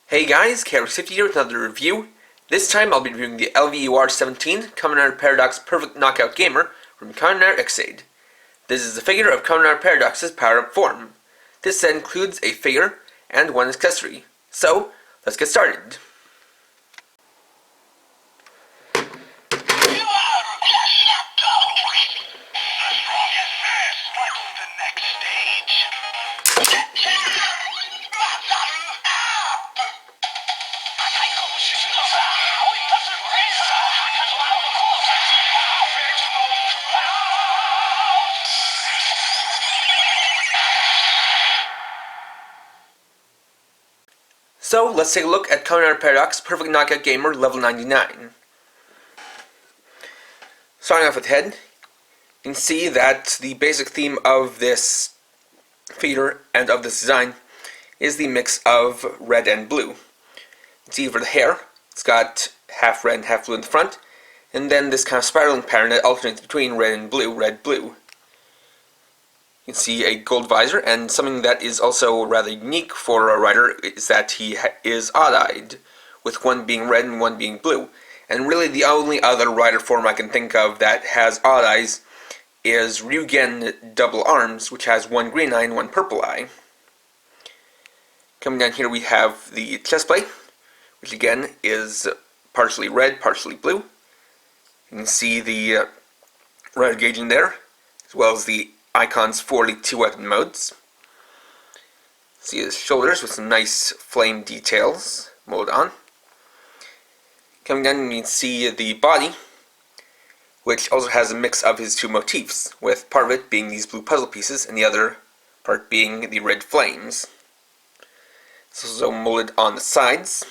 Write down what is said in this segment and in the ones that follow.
Hey guys, KnockOut here with another review. This time I'll be reviewing the LVUR17 Kamen Paradox Perfect Knockout Gamer from Kamen X-Aid. This is a figure of Kamen Paradox's power-up form. This set includes a figure and one accessory. So, let's get started. So, let's take a look at Kamen Paradox Perfect Knockout Gamer level 99. Starting off with the head, you can see that the basic theme of this figure and of this design is the mix of red and blue. You can see for the hair, it's got half red and half blue in the front, and then this kind of spiraling pattern that alternates between red and blue, red, blue. You can see a gold visor, and something that is also rather unique for a rider is that he is odd-eyed, with one being red and one being blue. And really the only other rider form I can think of that has odd eyes is Ryugen Double Arms, which has one green eye and one purple eye. Coming down here we have the chest plate, which again is partially red, partially blue. You can see the rider gauging there, as well as the icons for the two weapon modes. See his shoulders with some nice flame details molded on. Coming down, you can see the body, which also has a mix of his two motifs, with part of it being these blue puzzle pieces and the other part being the red flames. It's also molded on the sides,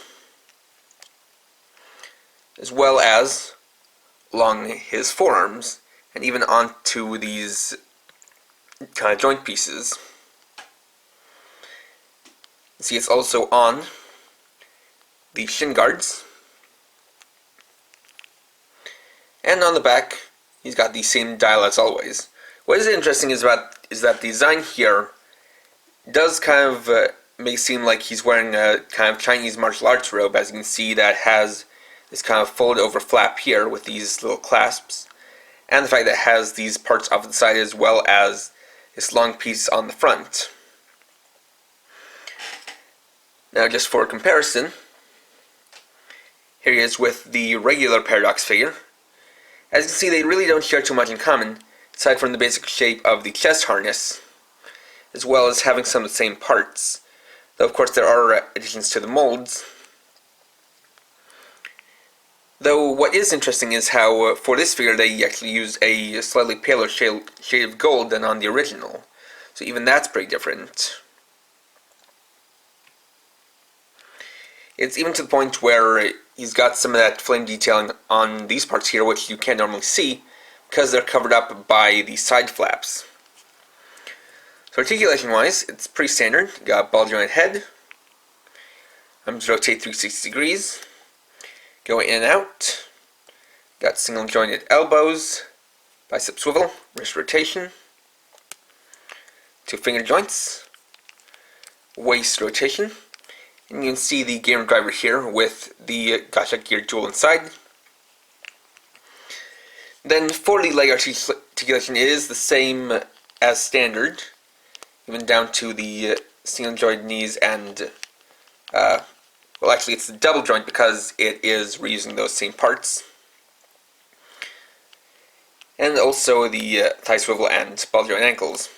as well as along his forearms, and even onto these kind of joint pieces. You see it's also on the Shin Guards. And on the back, he's got the same dial as always. What is interesting is that the design here does kind of make it seem like he's wearing a kind of Chinese martial arts robe, as you can see that has this kind of folded over flap here with these little clasps, and the fact that it has these parts off the side as well as this long piece on the front. Now just for comparison, here he is with the regular Paradox figure. As you can see, they really don't share too much in common, aside from the basic shape of the chest harness, as well as having some of the same parts, though of course there are additions to the molds. Though what is interesting is how for this figure they actually use a slightly paler shade of gold than on the original, so even that's pretty different. It's even to the point where he's got some of that flame detailing on these parts here, which you can't normally see because they're covered up by the side flaps. So articulation wise, it's pretty standard. You got ball jointed head, arms rotate 360 degrees, go in and out, got single jointed elbows, bicep swivel, wrist rotation, two finger joints, waist rotation. And you can see the gamer driver here with the GACHAAN gear jewel inside. Then for the leg articulation, it is the same as standard, even down to the single joint knees and, well actually it's the double joint because it is reusing those same parts. And also the thigh swivel and ball joint ankles.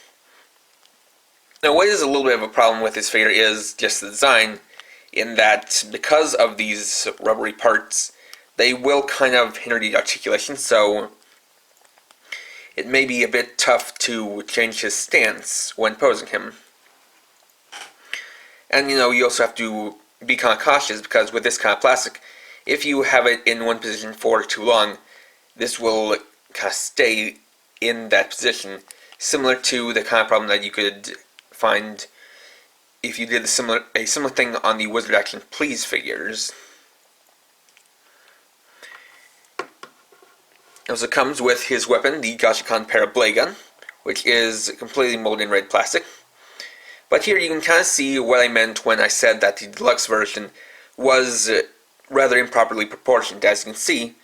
Now what is a little bit of a problem with this figure is just the design, in that because of these rubbery parts, they will kind of hinder the articulation, so it may be a bit tough to change his stance when posing him. And you know, you also have to be kind of cautious because with this kind of plastic, if you have it in one position for too long, this will kind of stay in that position, similar to the kind of problem that you could find if you did a similar thing on the Wizard Action Please figures. It also comes with his weapon, the GACHAAN Blade Gun, which is completely molded in red plastic. But here you can kind of see what I meant when I said that the deluxe version was rather improperly proportioned. As you can see,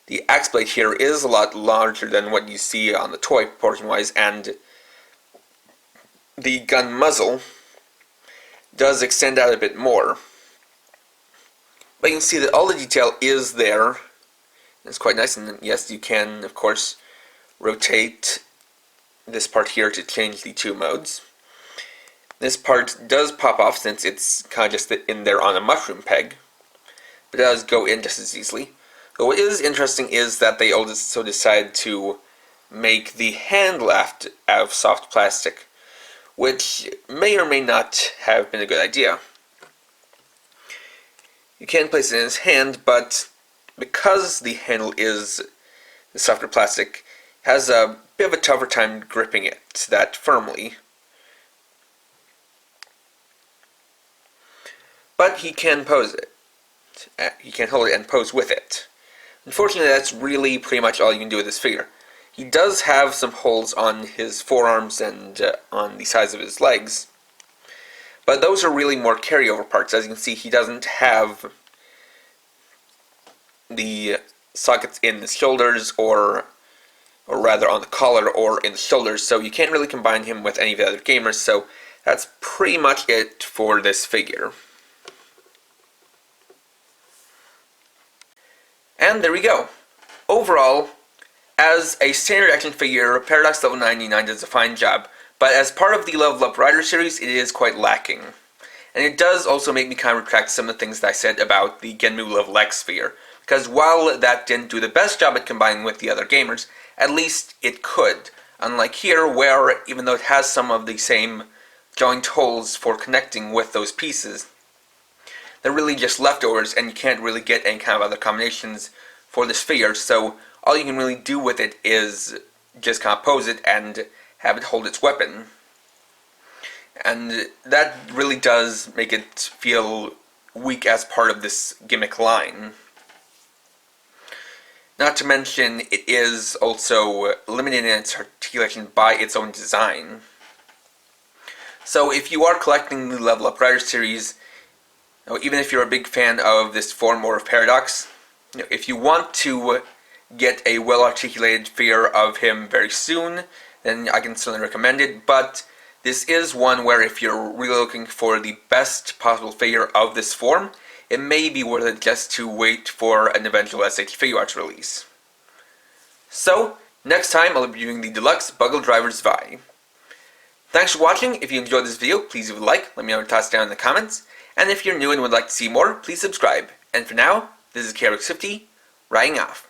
the axe blade here is a lot larger than what you see on the toy proportion-wise, and the gun muzzle does extend out a bit more. But you can see that all the detail is there. It's quite nice, and yes, you can, of course, rotate this part here to change the two modes. This part does pop off since it's kind of just in there on a mushroom peg, but it does go in just as easily. But what is interesting is that they also decided to make the handle out of soft plastic, which may or may not have been a good idea. You can place it in his hand, but because the handle is the softer plastic, has a bit of a tougher time gripping it that firmly. But he can pose it. He can hold it and pose with it. Unfortunately, that's really pretty much all you can do with this figure. He does have some holes on his forearms and on the sides of his legs, but those are really more carryover parts. As you can see, he doesn't have the sockets in the shoulders, or rather on the collar or in the shoulders, so you can't really combine him with any of the other gamers, so that's pretty much it for this figure. And there we go. Overall, as a standard action figure, Paradox Level 99 does a fine job, but as part of the Level Up Rider series, it is quite lacking. And it does also make me kind of retract some of the things that I said about the Genmu Level X figure, because while that didn't do the best job at combining with the other gamers, at least it could. Unlike here, where even though it has some of the same joint holes for connecting with those pieces, they're really just leftovers, and you can't really get any kind of other combinations for this figure, so all you can really do with it is just kind of pose it and have it hold its weapon. And that really does make it feel weak as part of this gimmick line. Not to mention, it is also limited in its articulation by its own design. So if you are collecting the Level Up Rider series, even if you're a big fan of this form or of Paradox, if you want to get a well-articulated figure of him very soon, then I can certainly recommend it, but this is one where if you're really looking for the best possible figure of this form, it may be worth it just to wait for an eventual SH Figuarts release. So, next time I'll be reviewing the Deluxe Bugle Drivers Vi. Thanks for watching. If you enjoyed this video, please leave a like, let me know your thoughts down in the comments, and if you're new and would like to see more, please subscribe. And for now, this is KRX50, writing off.